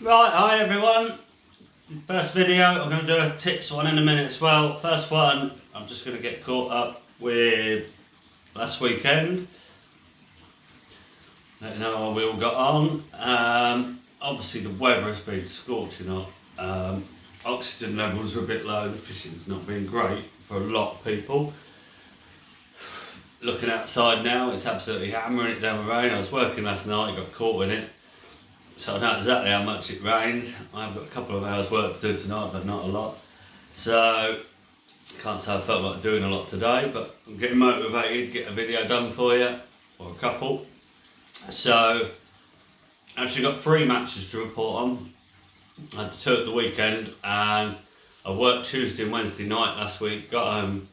Right, hi everyone. First video, I'm going to do a tips one in a minute as well. First one, I'm just going to get caught up with last weekend. Let you know how we all got on. Obviously the weather has been scorching hot. Oxygen levels are a bit low, the fishing's not been great for a lot of people. Looking outside now, it's absolutely hammering it down with rain. I was working last night, got caught in it. So I know exactly how much it rained. I've got a couple of hours work to do tonight, but not a lot. So, can't say I felt like doing a lot today, but I'm getting motivated, get a video done for you, or a couple. So, actually got 3 matches to report on. I had 2 at the weekend, and I worked Tuesday and Wednesday night last week, got home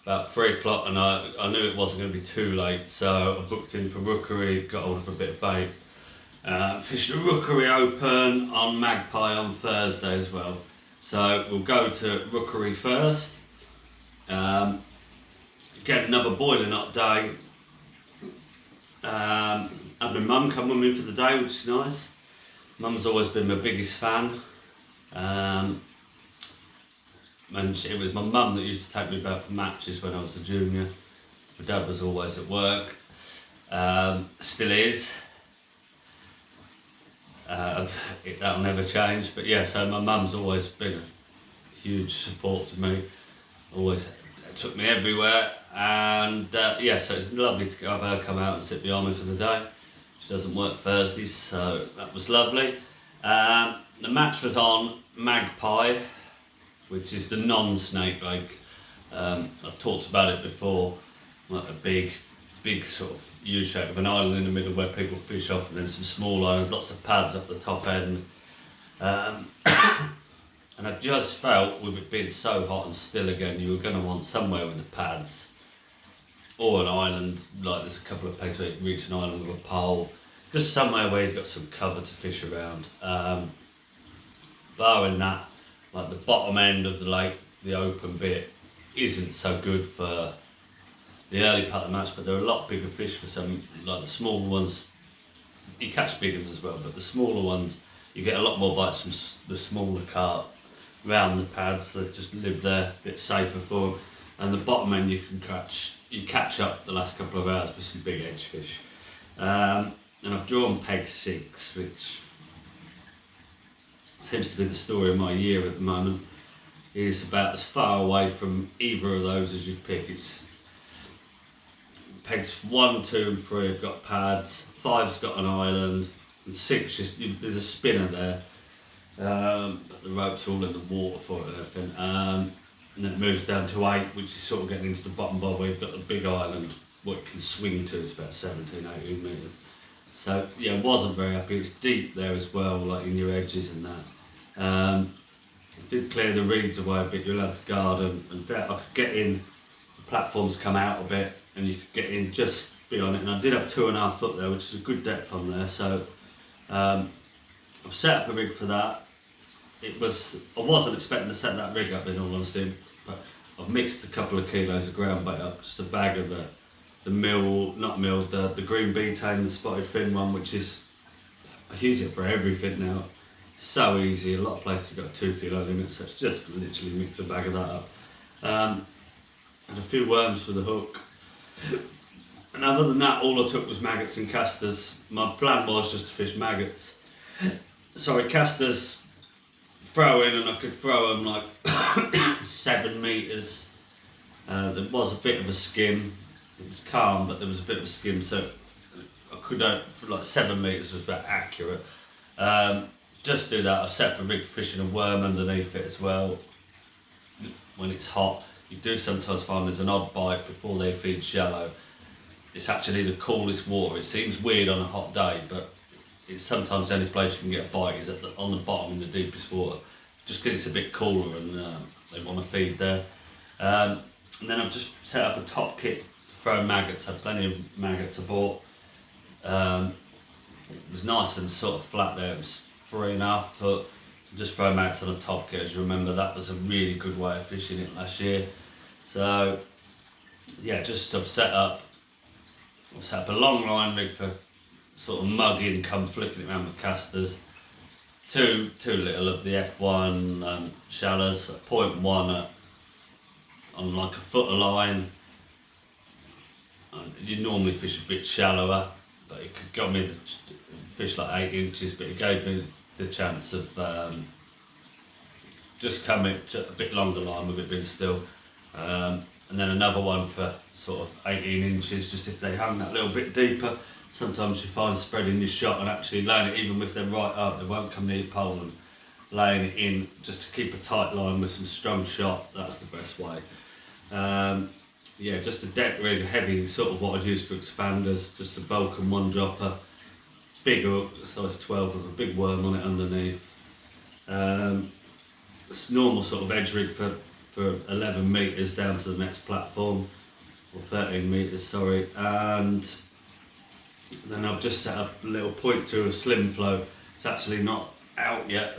about 3 o'clock, and I knew it wasn't going to be too late, so I booked in for Rookery, got hold of a bit of bait. Fished the Rookery Open on Magpie on Thursday as well. So we'll go to Rookery first. Get another boiling hot day. Had my mum come with me for the day, which is nice. Mum's always been my biggest fan. And it was my mum that used to take me back for matches when I was a junior. My dad was always at work. Still is. That'll never change, but yeah, so my mum's always been a huge support to me, always took me everywhere, and yeah, so it's lovely to have her come out and sit behind me for the day. She doesn't work Thursdays, so that was lovely. The match was on Magpie, which is the non-snake lake. I've talked about it before, like a big sort of U-shape of an island in the middle where people fish off, and then some small islands, lots of pads up the top end. And I just felt, with it being so hot and still again, you were going to want somewhere with the pads, or an island, like there's a couple of places where you can reach an island with a pole, just somewhere where you've got some cover to fish around. Barring that, like the bottom end of the lake, the open bit, isn't so good for the early part of the match, but there are a lot bigger fish for some, like the smaller ones. You catch big ones as well, but the smaller ones, you get a lot more bites from the smaller carp round the pads that just live there, a bit safer for them. And the bottom end, you catch up the last couple of hours with some big edge fish. And I've drawn peg 6, which seems to be the story of my year at the moment. Is about as far away from either of those as you pick. It's pegs 1, 2 and 3 have got pads, 5's got an island, and 6 there's a spinner there, but the rope's all in the water for it and everything, and then it moves down to 8, which is sort of getting into the bottom bar where you've got the big island, what it can swing to. It's about 17, 18 metres. So yeah, wasn't very happy. It's deep there as well, like in your edges and that. Did clear the reeds away a bit. You're allowed to garden, and I could get in, the platforms come out a bit, and you could get in just beyond it, and I did have 2.5 foot there, which is a good depth on there, so I've set up a rig for that. I wasn't expecting to set that rig up, in all honesty, but I've mixed a couple of kilos of ground bait up, just a bag of the green betaine, the spotted fin one, which is, I use it for everything now, so easy. A lot of places have got 2 kilo limits, so it's just literally mix a bag of that up. And a few worms for the hook. And other than that, all I took was maggots and casters. My plan was just to fish maggots. Sorry, casters, throw in, and I could throw them like 7 metres. There was a bit of a skim. It was calm, but there was a bit of a skim, so I could, for like 7 metres was about accurate. Just do that. I've set up a rig for fishing a worm underneath it as well. When it's hot, you do sometimes find there's an odd bite before they feed shallow. It's actually the coolest water. It seems weird on a hot day, but it's sometimes the only place you can get a bite is on the bottom in the deepest water, just because it's a bit cooler and they want to feed there. And then I've just set up a top kit to throw maggots. I had plenty of maggots I bought. It was nice and sort of flat there. It was 3.5 foot. Just throw maggots on a top kit. As you remember, that was a really good way of fishing it last year. So yeah, I've set up a long line rig for sort of mugging, come flicking it around with casters. too little of the F1 shallows, 0.1 on like a foot of line. You normally fish a bit shallower, but it got me the fish like 8 inches, but it gave me the chance of just coming a bit longer line with it being still. And then another one for sort of 18 inches, just if they hung that little bit deeper. Sometimes you find spreading your shot and actually laying it, even if they're right up, they won't come near your pole, and laying it in just to keep a tight line with some strong shot, that's the best way. Yeah, just a deck rig, heavy, sort of what I'd use for expanders, just a bulk and one dropper, big hook, size 12 with a big worm on it underneath. It's normal sort of edge rig for 11 metres down to the next platform, or 13 metres, sorry. And then I've just set up a little 0.2 of slim float. It's actually not out yet,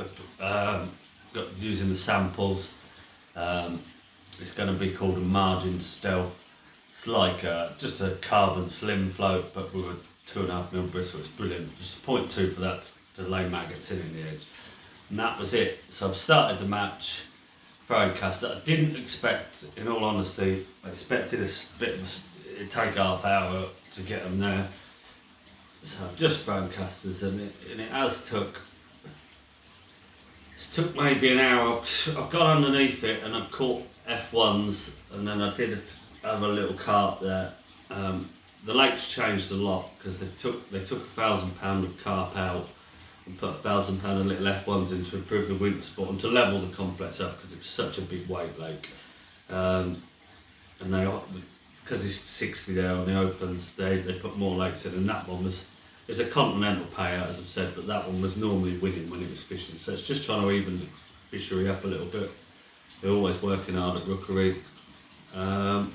using the samples. It's going to be called a margin stealth. It's like just a carbon slim float, but with a 2.5mm bristle. It's brilliant. Just a 0.2 for that to lay maggots in the edge. And that was it. So I've started the match, throwing cast that I didn't expect, in all honesty. I expected it'd take half hour to get them there. So I've just thrown casters, and it has took maybe an hour. I've gone underneath it and I've caught F1s, and then I did have a little carp there. The lake's changed a lot because they took £1,000 of carp out and put £1,000 of little F1s in to improve the winter spot and to level the complex up, because it's such a big weight lake. And they, because it's 60 there on the opens, they put more lakes in, and that one it's a continental payout, as I've said, but that one was normally winning when it was fishing. So it's just trying to even the fishery up a little bit. They're always working hard at Rookery. And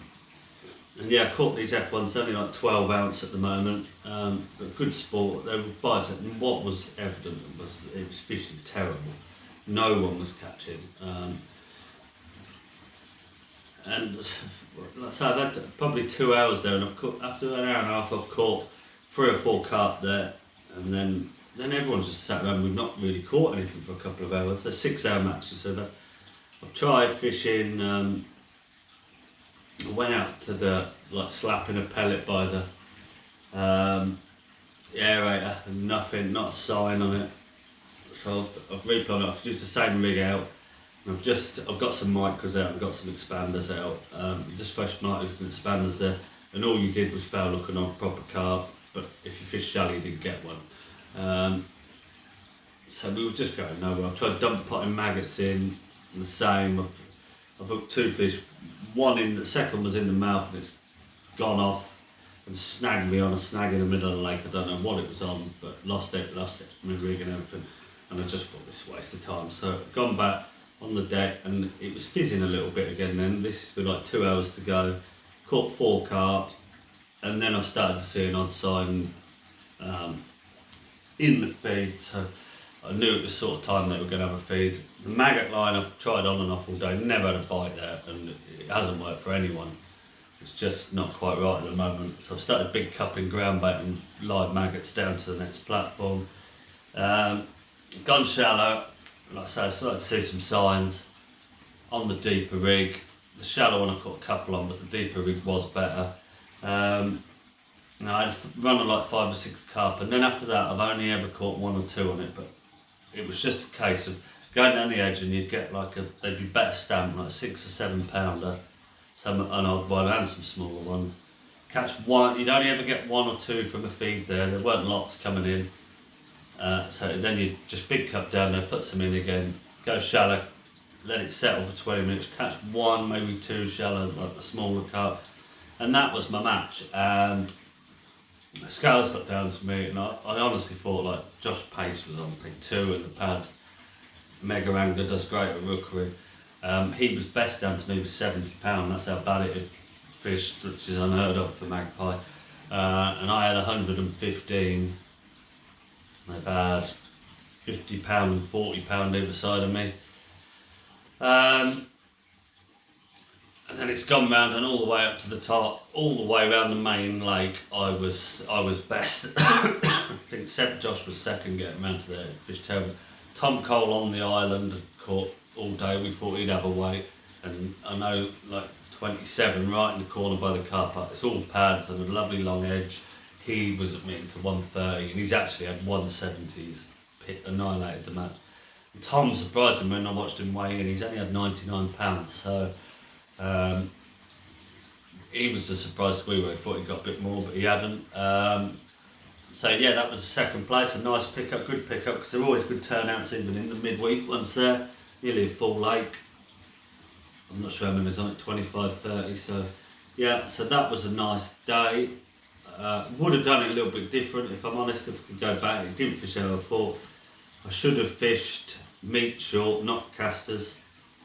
yeah, I caught these F1s, only like 12 ounce at the moment, but good sport. They were bites, and what was evident was it was fishing terrible. No one was catching. And like I say, I've had probably 2 hours there, and I've caught, after an hour and a half, I've caught 3 or 4 carp there, and then everyone's just sat around. We've not really caught anything for a couple of hours. So 6 hour matches. So that I've tried fishing. I went out to the slapping a pellet by the aerator, and nothing, not a sign on it. So I've replumbed it. I could use the same rig out. I've got some micros out, I've got some expanders out. Just fresh micros and expanders there, and all you did was foul looking on proper carp. But if you fish shallow, you didn't get one. So we were just going nowhere. I've tried dump potting maggots in, the same. I've hooked 2 fish. The second was in the mouth, and it's gone off and snagged me on a snag in the middle of the lake. I don't know what it was on, but lost it, my rig and everything. And I just thought, this is a waste of time. So I've gone back on the deck, and it was fizzing a little bit again then. This has been like 2 hours to go. Caught 4 carp, and then I've started to see an odd sign in the feed. So I knew it was sort of time they were going to have a feed. The maggot line I've tried on and off all day, never had a bite there, and it hasn't worked for anyone. It's just not quite right at the moment. So I've started big cupping ground bait and live maggots down to the next platform. Gone shallow, like I say, I started to see some signs on the deeper rig. The shallow one I caught a couple on, but the deeper rig was better. I'd run like 5 or 6 carp, and then after that I've only ever caught 1 or 2 on it, but it was just a case of going down the edge, and you'd get they'd be better stamped, like a 6 or 7 pounder, some an odd one and some smaller ones. Catch one, you'd only ever get 1 or 2 from a feed there weren't lots coming in. So then you just big cup down there, put some in again, go shallow, let it settle for 20 minutes, catch 1, maybe 2 shallow, like the smaller carp, and that was my match. And the scales got down to me, and I honestly thought like Josh Pace was on pick 2 in the pads. Mega Angler does great at Rookery. He was best down to me with £70. That's how bad it had fished, which is unheard of for magpie. And I had 115. They've had £50 and £40 either side of me. And then it's gone round and all the way up to the top, all the way around the main lake. I was best. I think Josh was second getting round to there. Fished terrible. Tom Cole on the island had caught all day. We thought he'd have a weight, and I know like 27 right in the corner by the car park. It's all pads and a lovely long edge. He was admitting to 130, and he's actually had 170s. Annihilated the match. And Tom surprised him when I watched him weigh in. He's only had 99 pounds, so he was as surprised as we were. He thought he got a bit more, but he hadn't. So yeah, that was second place. A nice pickup, good pickup, because they're always good turnouts even in the midweek once they're nearly a full lake. I'm not sure how many was on it, 25, 30. So yeah, so that was a nice day. Would have done it a little bit different if I'm honest. If I could go back, it didn't fish how I thought. I should have fished meat short, not casters,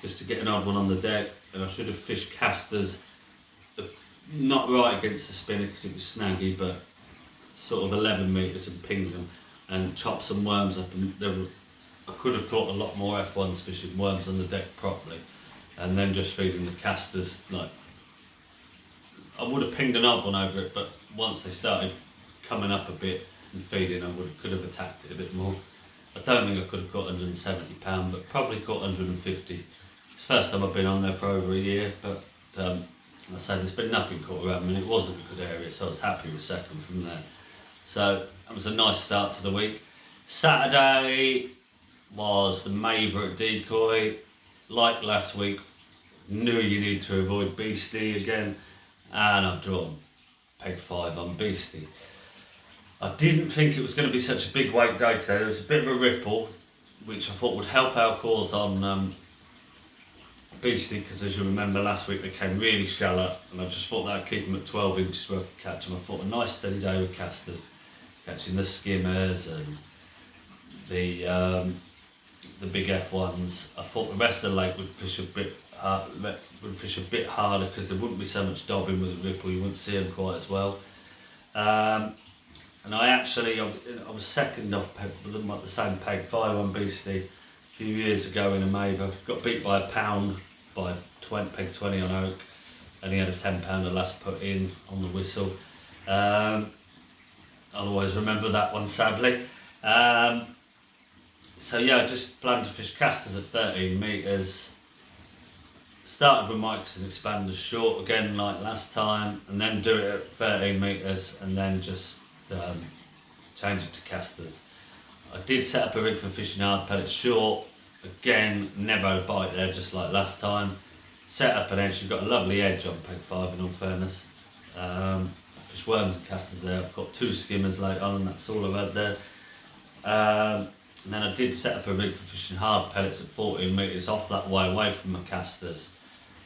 just to get an odd one on the deck. And I should have fished casters, not right against the spinner because it was snaggy, but sort of 11 metres and pinged them and chopped some worms up. And I could have caught a lot more F1s fishing worms on the deck properly, and then just feeding the casters. Like, I would have pinged an odd one over it, but once they started coming up a bit and feeding, I could have attacked it a bit more. I don't think I could have caught 170 pounds, but probably caught 150. It's the first time I've been on there for over a year, but I say there's been nothing caught around me, and it wasn't a good area, so I was happy with second from there. So that was a nice start to the week. Saturday was the Maver at Decoy. Like last week, knew you need to avoid Beastie again, and I've drawn peg 5 on Beastie. I didn't think it was going to be such a big weight day today. There was a bit of a ripple, which I thought would help our cause on Beastie, because as you remember last week they came really shallow, and I just thought that would keep them at 12 inches where I could catch them. I thought a nice steady day with casters, catching the skimmers and the big F1s. I thought the rest of the lake would fish a bit harder because there wouldn't be so much dobbing with the ripple. You wouldn't see them quite as well. And I was second off with them at the same peg 5 on Beastie a few years ago in a Maver. Got beat by a pound by peg 20 on Oak, and he had a 10 pounder last put in on the whistle. I'll always remember that one, sadly. So yeah, I just planned to fish casters at 13 metres. Started with micros and expanders short again like last time, and then do it at 13 metres, and then just change it to casters. I did set up a rig for fishing hard pellets short. Again, never a bite there, just like last time. Set up an edge. You've got a lovely edge on peg 5 in all fairness. I fished worms and casters there. I've got 2 skimmers late on, and that's all I've had there. And then I did set up a rig for fishing hard pellets at 14 metres off that way, away from my casters.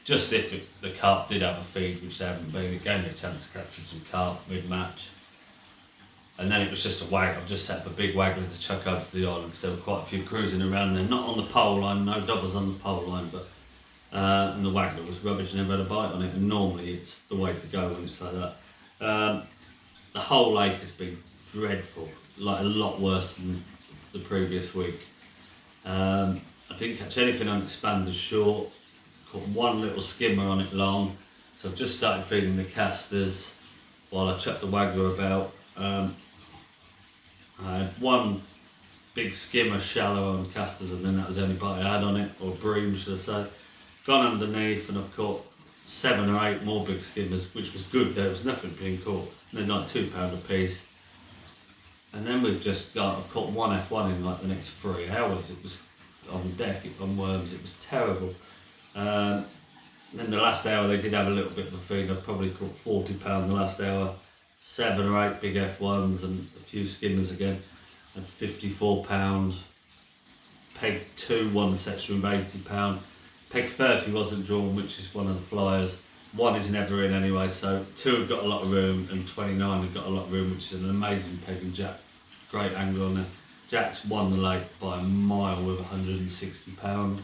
Just if the carp did have a feed, which they haven't been, it gave me a chance to catch some carp mid-match. And then it was just a wag. I've just set up a big waggler to chuck over to the island, because there were quite a few cruising around there. Not on the pole line, no doubles on the pole line, but and the waggler was rubbish, never had a bite on it, and normally it's the way to go when it's like that. The whole lake has been dreadful, like a lot worse than the previous week. I didn't catch anything on expanders short, caught one little skimmer on it long, so I've just started feeding the casters while I chucked the waggler about. I had one big skimmer shallow on casters, and then that was the only bite I had on it, or bream should I say. Gone underneath, and I've caught 7 or 8 more big skimmers, which was good. There was nothing being caught. They're like £2 a piece. And then I've caught one F1 in like the next 3 hours. It was on deck, on worms, it was terrible. Then the last hour they did have a little bit of a feed. I probably caught £40 the last hour. 7 or 8 big F1s and a few skimmers again. At £54. Peg 2 won section with £80. Peg 30 wasn't drawn, which is one of the flyers. 1 is never in anyway, so 2 have got a lot of room, and 29 have got a lot of room, which is an amazing peg, and Jack, great angle on there. Jack's won the lake by a mile with £160.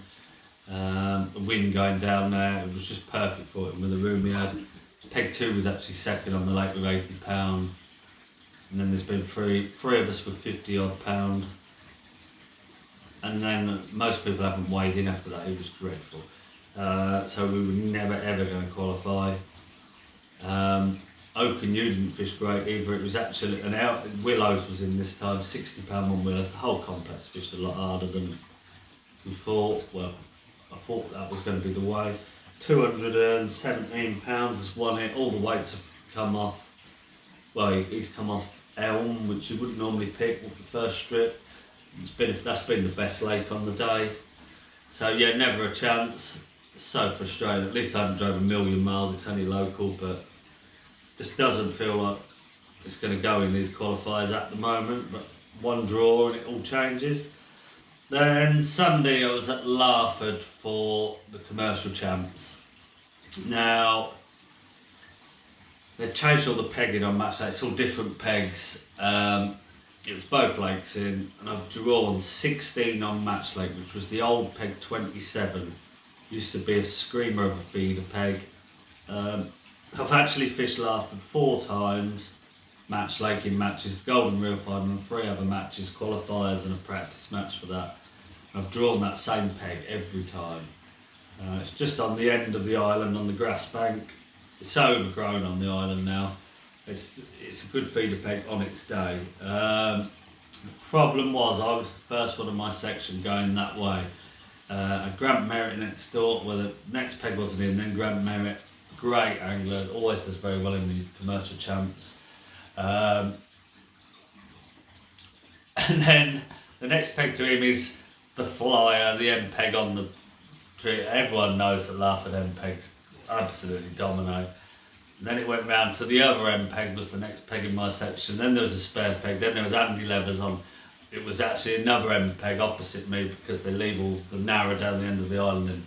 The wind going down there, it was just perfect for him with the room he had. Peg 2 was actually second on the lake with £80, and then there's been three of us with 50 odd pound, and then most people haven't weighed in after that. It was dreadful, so we were never ever going to qualify. Oak and you didn't fish great either. It was actually Willows was in this time, £60 on Willows. The whole complex fished a lot harder than we thought. Well, I thought that was going to be the way. £217 has won it. All the weights have come off. Well, he's come off Elm, which you wouldn't normally pick with the first strip. That's been the best lake on the day. So yeah, never a chance. So frustrating. At least I haven't drove a million miles. It's only local, but just doesn't feel like it's going to go in these qualifiers at the moment. But one draw and it all changes. Then Sunday I was at Larford for the commercial champs. Now they've changed all the pegging on match day. It's all different pegs. It was both lakes in, and I've drawn 16 on match lake, which was the old peg 27. Used to be a screamer of a feeder peg. I've actually fished Larford 4 times, match lake in matches, the Golden Reel final and 3 other matches, qualifiers and a practice match for that. I've drawn that same peg every time. It's just on the end of the island on the grass bank. It's so overgrown on the island now. It's a good feeder peg on its day. The problem was I was the first one in my section going that way. Grant Merritt next door, well the next peg wasn't in, then Grant Merritt, great angler, always does very well in the commercial champs. And then the next peg to him is the flyer, the end peg on the tree. Everyone knows that Larford end pegs absolutely dominate. And then it went round to the other end peg, was the next peg in my section. Then there was a spare peg, then there was Andy Levers on. It was actually another end peg opposite me because they leave all the narrow down the end of the island. And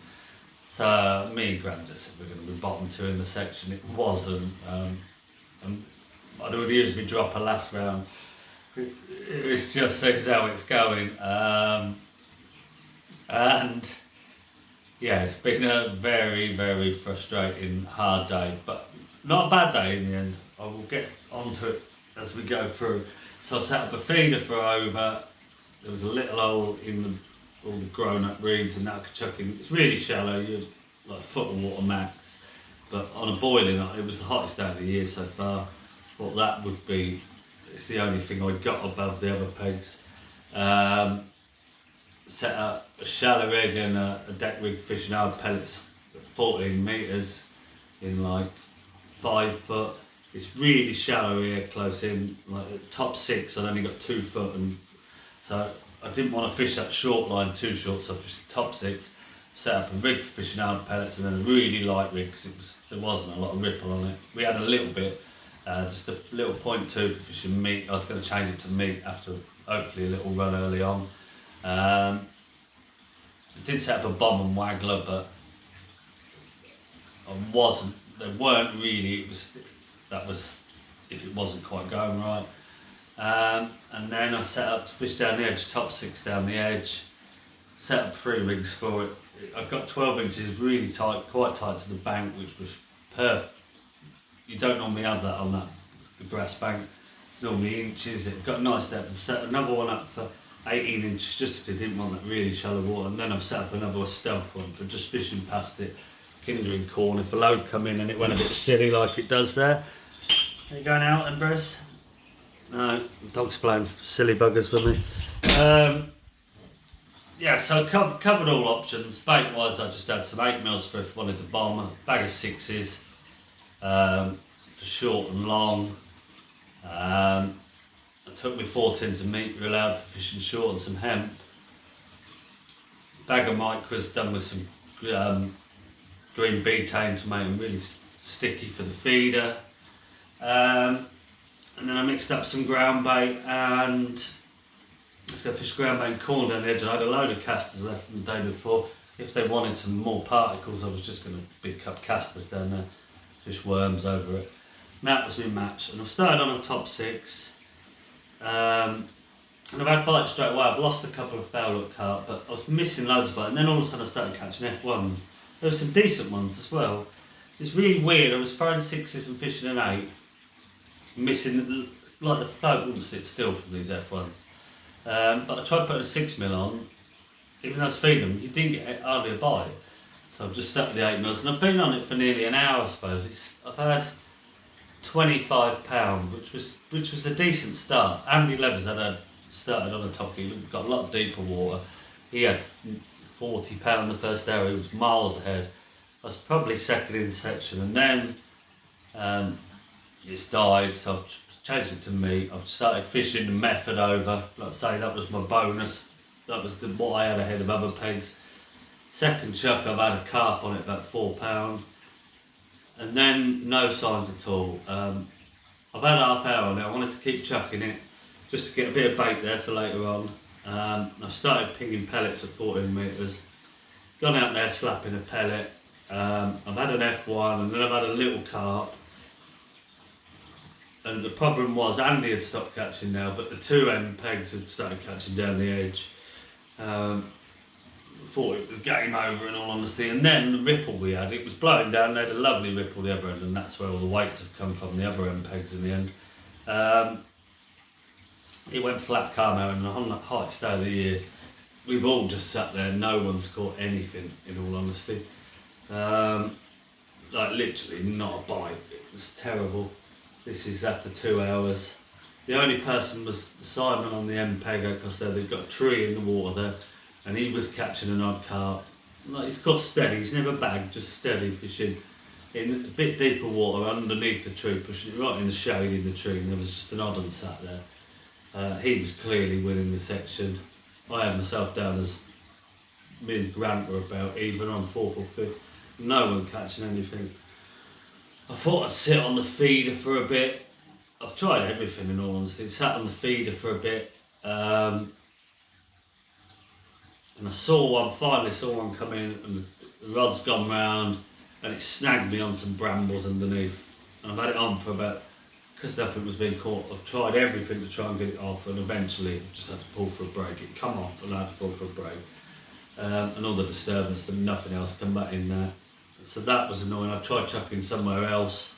so me and Grant just said we're going to be bottom 2 in the section. It wasn't. And I'd already used my dropper last round. It just says how it's going. And yeah, it's been a very, very frustrating, hard day, but not a bad day in the end. I will get onto it as we go through. So I've set up a feeder for over. There was a little hole in all the grown-up reeds and that I could chuck in. It's really shallow, you're like a foot of water max. But on a boiling night, it was the hottest day of the year so far. Thought that would be, it's the only thing I got above the other pegs. Set up a shallow rig and a deck rig fishing hard pellets 14 metres in like 5 foot. It's really shallow here, close in, like at top 6 I'd only got 2 foot, and so I didn't want to fish that short line too short, so I fished the top 6, set up a rig for fishing hard pellets and then a really light rig because there wasn't a lot of ripple on it. We had a little bit, just a little 0.2 for fishing meat. I was going to change it to meat after hopefully a little run early on. I did set up a bomb and waggler, but they weren't really, that was if it wasn't quite going right. And then I set up to fish down the edge, top 6 down the edge, set up 3 rigs for it. I've got 12 inches really tight, quite tight to the bank, which was perfect. You don't normally have that on the grass bank. It's normally inches. It got a nice depth. I've set another one up for 18 inches just if they didn't want that really shallow water, and then I've set up another stealth one for just fishing past it, kindling corn. If a load come in and it went a bit silly like it does there. Are you going out then, Bruce? No, the dog's playing silly buggers with me. Yeah, so I covered all options. Bait wise, I just had some 8mm for if I wanted to bomb, a bag of 6s for short and long. I took my 4 tins of meat reel out for fishing short and some hemp. Bag of micros done with some green betaine to make them really sticky for the feeder. And then I mixed up some ground bait and let's go fish ground bait and corn down the edge. I had a load of casters left from the day before. If they wanted some more particles, I was just going to pick up casters down there, fish worms over it. And that was my match. And I've started on a top 6. And I've had bites straight away. I've lost a couple of foul hook carp, but I was missing loads of bites. And then all of a sudden I started catching F1s. There were some decent ones as well. It's really weird. I was throwing 6s and fishing an 8, missing, like the float wouldn't sit still from these F1s. But I tried putting a 6mm on, even though I was feeding them, you didn't get hardly a bite. So I've just stuck with the 8mm, and I've been on it for nearly an hour, I suppose. I've had £25, which was a decent start. Andy Levers started on a top gear, got a lot deeper water. He had £40 the first hour. He was miles ahead. I was probably second in the section, and then it's died, so I've changed it to meat. I've started fishing the method over. Like I say, that was my bonus. That was what I had ahead of other pegs. Second chuck, I've had a carp on it, about £4. And then no signs at all. I've had half hour on it. I wanted to keep chucking it just to get a bit of bait there for later on. I've started pinging pellets at 14 metres. Gone out there slapping a pellet. I've had an F1 and then I've had a little carp. And the problem was Andy had stopped catching now, but the two end pegs had started catching down the edge. Thought it was game over in all honesty, and then the ripple we had, it was blowing down. They had a lovely ripple the other end, and that's where all the weights have come from, the other end pegs in the end. It went flat calm out, and on the hottest day of the year, we've all just sat there, no one's caught anything in all honesty. Like literally not a bite. It was terrible. This is after 2 hours. The only person was Simon on the end peg, because they've got a tree in the water there, and he was catching an odd carp. Like, he's got steady, he's never bagged, just steady fishing in a bit deeper water underneath the tree, pushing it right in the shade in the tree, and there was just an odd one sat there. He was clearly winning the section. I had myself down as me and Grant were about even on 4th or 5th. No one catching anything. I thought I'd sit on the feeder for a bit. I've tried everything in all honesty. Sat on the feeder for a bit. And I finally saw one come in, and the rod's gone round and it snagged me on some brambles underneath. And I've had it on for about, because nothing was being caught, I've tried everything to try and get it off, and eventually I just had to pull for a break. It come off and I had to pull for a break. And all the disturbance and nothing else come back in there. So that was annoying. I've tried chucking somewhere else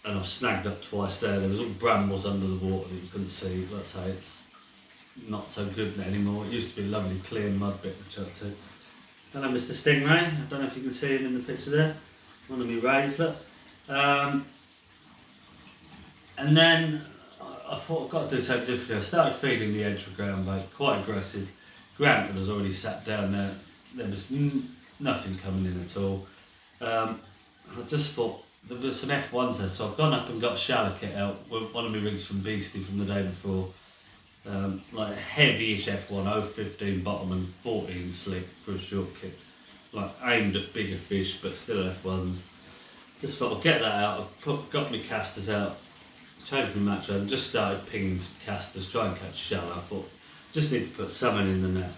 and I've snagged up twice there. There was all brambles under the water that you couldn't see. Let's say it's not so good anymore. It used to be a lovely clear mud bit to chuck to. Hello Mr. Stingray, I don't know if you can see him in the picture there. One of me rays, look. And then I thought I've got to do something different. I started feeding the edge with ground bait, quite aggressive. Grant was already sat down there. There was nothing coming in at all. I just thought there was some F1s there, so I've gone up and got a shallow kit out with one of my rigs from Beastie from the day before. Like a heavy-ish F1, 015 bottom and 14 slick for a short kit. Like aimed at bigger fish, but still F1s. Just thought I'll get that out. Got my casters out, changed my match and just started pinging some casters, try and catch shallow. I thought just need to put something in the net.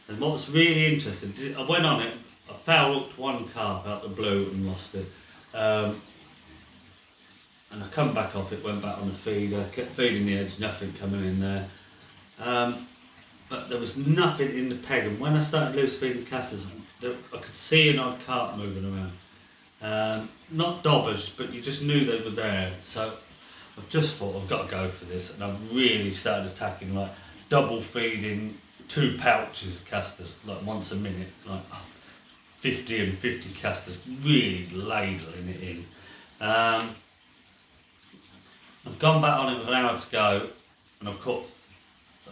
And what was really interesting, I went on it, I foul hooked one carp out the blue and lost it. And I come back off it, went back on the feeder, kept feeding the edge, nothing coming in there. But there was nothing in the peg, and when I started loose feeding casters, I could see an odd carp moving around. Not dobbers, but you just knew they were there. So I've just thought I've got to go for this, and I've really started attacking, like double feeding 2 pouches of casters, like once a minute, like 50 and 50 casters, really ladling it in. I've gone back on it with an hour to go, and I've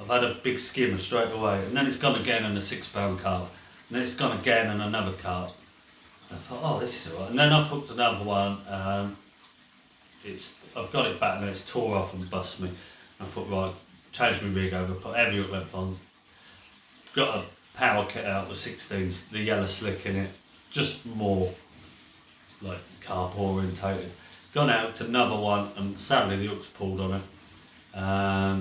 had a big skimmer straight away, and then it's gone again and a £6 carp, and then it's gone again and another carp. I thought, oh, this is alright. And then I've hooked another one. I've got it back and it's tore off and bust me. I thought, right, change my rig over, put heavy hook length on. Got a power kit out with 16s, the yellow slick in it, just more like carp orientated. Gone out to another one, and sadly the hook's pulled on it. I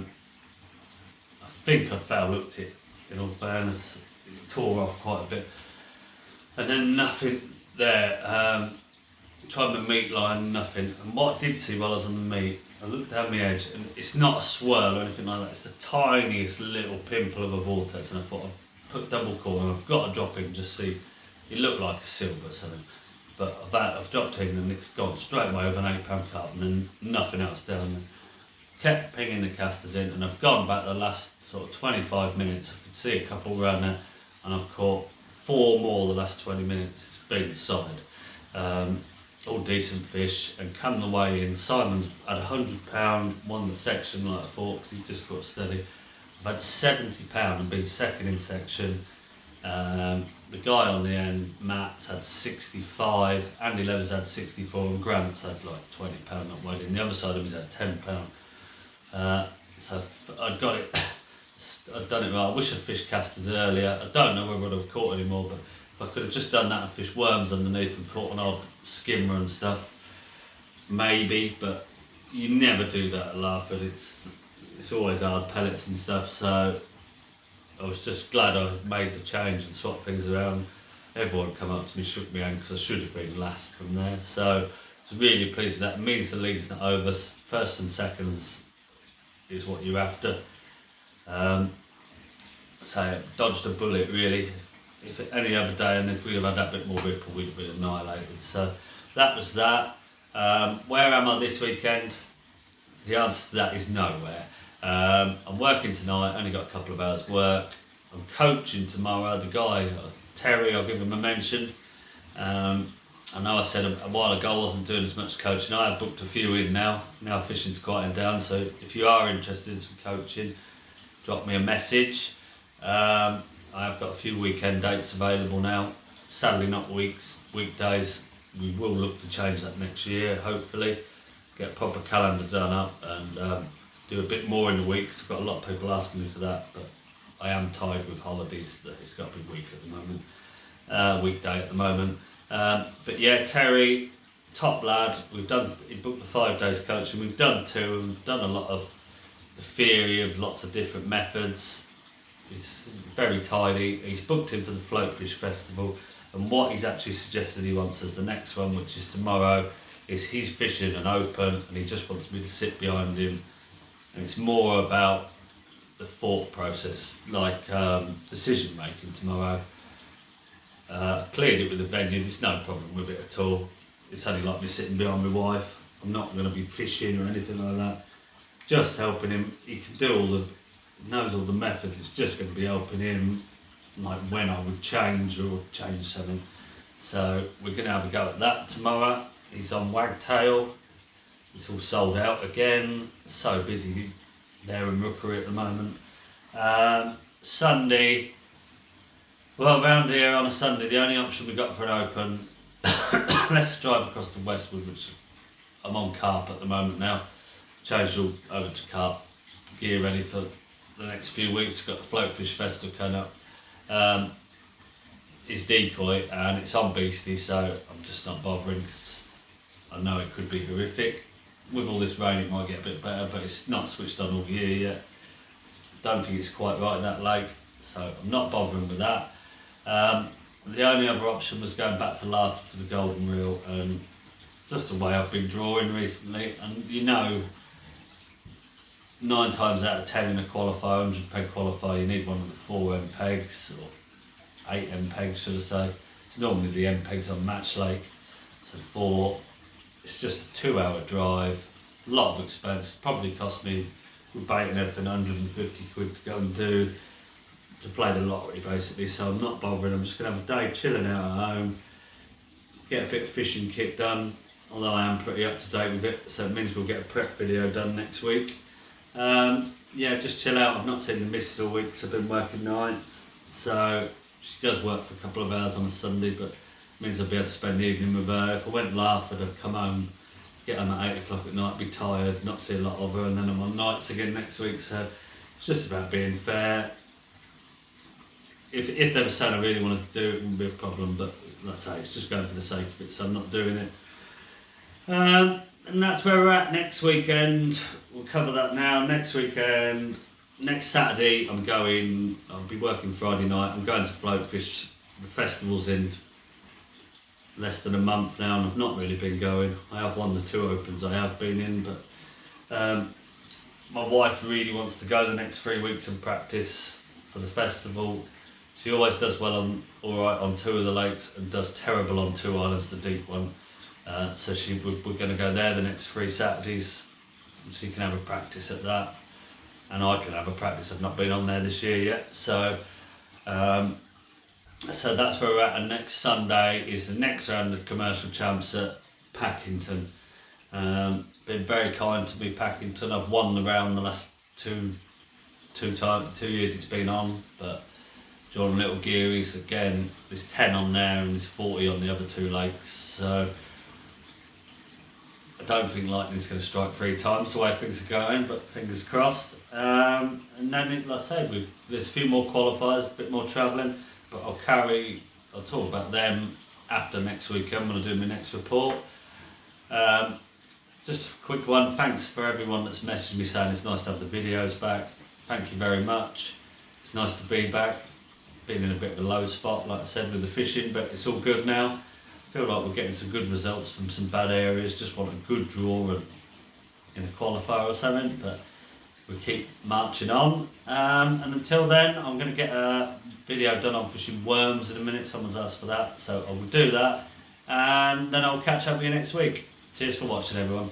think I foul hooked it, in all fairness. It tore off quite a bit. And then nothing there. Tried my meat line, nothing. And what I did see while I was on the meat, I looked down my edge, and it's not a swirl or anything like that. It's the tiniest little pimple of a vortex, and I thought I've put double core, and I've got to drop in just see. It looked like a silver or something. But I've dropped in and it's gone straight away with an £8 carp, and then nothing else down there. Kept pinging the casters in, and I've gone back the last sort of 25 minutes. I could see a couple around there, and I've caught 4 more the last 20 minutes. It's been solid. all decent fish, and come the way in, Simon's had £100, won the section like I thought, because he just got steady. I've had £70 and been second in section. The guy on the end, Matt's had 65, Andy Lever's had 64, and Grant's had like £20 not weighed in. The other side of him's had £10. So I'd got it, I'd done it right. I wish I'd fished casters earlier. I don't know whether I'd have caught any more, but if I could have just done that and fished worms underneath and caught an odd skimmer and stuff, maybe, but you never do that at Larford. It's always hard pellets and stuff, so I was just glad I made the change and swapped things around. Everyone come up to me, shook me hand, because I should have been last from there. So I was really pleased with that. It means the league's not over. First and seconds is what you're after. So dodged a bullet really. If any other day, and if we'd have had that bit more ripple, we'd have been annihilated. So that was that. Where am I this weekend? The answer to that is nowhere. I'm working tonight, only got a couple of hours work. I'm coaching tomorrow. The guy, Terry, I'll give him a mention. I know I said a while ago I wasn't doing as much coaching. I have booked a few in now. Now fishing's quieting down, so if you are interested in some coaching, drop me a message. I have got a few weekend dates available now. Sadly not weekdays. We will look to change that next year, hopefully. Get a proper calendar done up and do a bit more in the week. I've got a lot of people asking me for that, but I am tied with holidays that it's got to be week at the moment, weekday at the moment. But yeah, Terry, top lad. He booked the 5 days coaching. We've done 2 and we've done a lot of the theory of lots of different methods. He's very tidy. He's booked in for the Floatfish Festival, and what he's actually suggested he wants as the next one, which is tomorrow, is he's fishing an open and he just wants me to sit behind him, and it's more about the thought process, like decision making tomorrow. Cleared it with the venue, there's no problem with it at all. It's only like me sitting behind my wife. I'm not going to be fishing or anything like that, just helping him. He can do knows all the methods. It's just going to be helping him, like when I would change something. So we're going to have a go at that tomorrow. He's on Wagtail. It's all sold out again. So busy there in Rookery at the moment. Sunday, well, around here on a Sunday, the only option we got for an open, let's drive across to Westwood, which I'm on carp at the moment now. Changed all over to carp gear ready for the next few weeks. We've got the Floatfish Festival coming up. It's Decoy and it's on Beastie, so I'm just not bothering, 'cause I know it could be horrific. With all this rain it might get a bit better, but it's not switched on all year yet. Don't think it's quite right, that lake, so I'm not bothering with that. The only other option was going back to Larford for the golden reel, and just the way I've been drawing recently, and you know, 9 times out of 10 in a qualifier, 100 peg qualifier, you need one of the 4 end pegs, or 8 end pegs should I say. It's normally the end pegs on Match Lake, so 4. It's just a 2-hour drive, a lot of expense. Probably cost me, with bait and everything, 150 quid to go and do, to play the lottery basically. So I'm not bothering. I'm just going to have a day chilling out at home, get a bit of fishing kit done, although I am pretty up to date with it, so it means we'll get a prep video done next week. Yeah, just chill out. I've not seen the missus all week because I've been working nights, so she does work for a couple of hours on a Sunday, but it means I'll be able to spend the evening with her. If I went Larford, I'd come home, get home at 8 o'clock at night, be tired, not see a lot of her, and then I'm on nights again next week, so it's just about being fair. If they were saying I really wanted to do it, it wouldn't be a problem, but let's say it's just going for the sake of it, so I'm not doing it. And that's where we're at next weekend. We'll cover that now. Next weekend, next Saturday, I'll be working Friday night. I'm going to Floatfish. The festival's in less than a month now, and I've not really been going. I have won the 2 opens I have been in, but my wife really wants to go the next 3 weeks and practice for the festival. She always does well alright on 2 of the lakes and does terrible on 2 islands, the deep one. So we're going to go there the next 3 Saturdays, and she can have a practice at that, and I can have a practice. I've not been on there this year yet, so that's where we're at. And next Sunday is the next round of commercial champs at Packington. Been very kind to me, Packington. I've won the round the last two years it's been on, but during Little Geary's again, there's 10 on there and there's 40 on the other 2 lakes. So I don't think lightning's going to strike 3 times the way things are going, but fingers crossed. And then, like I said, there's a few more qualifiers, a bit more travelling, but I'll talk about them after next weekend when I do my next report. Just a quick one, thanks for everyone that's messaged me saying it's nice to have the videos back. Thank you very much. It's nice to be back. Been in a bit of a low spot, like I said, with the fishing, but it's all good now. I feel like we're getting some good results from some bad areas. Just want a good draw in a qualifier or something, but we keep marching on. And until then, I'm going to get a video done on fishing worms in a minute. Someone's asked for that, so I will do that. And then I'll catch up with you next week. Cheers for watching, everyone.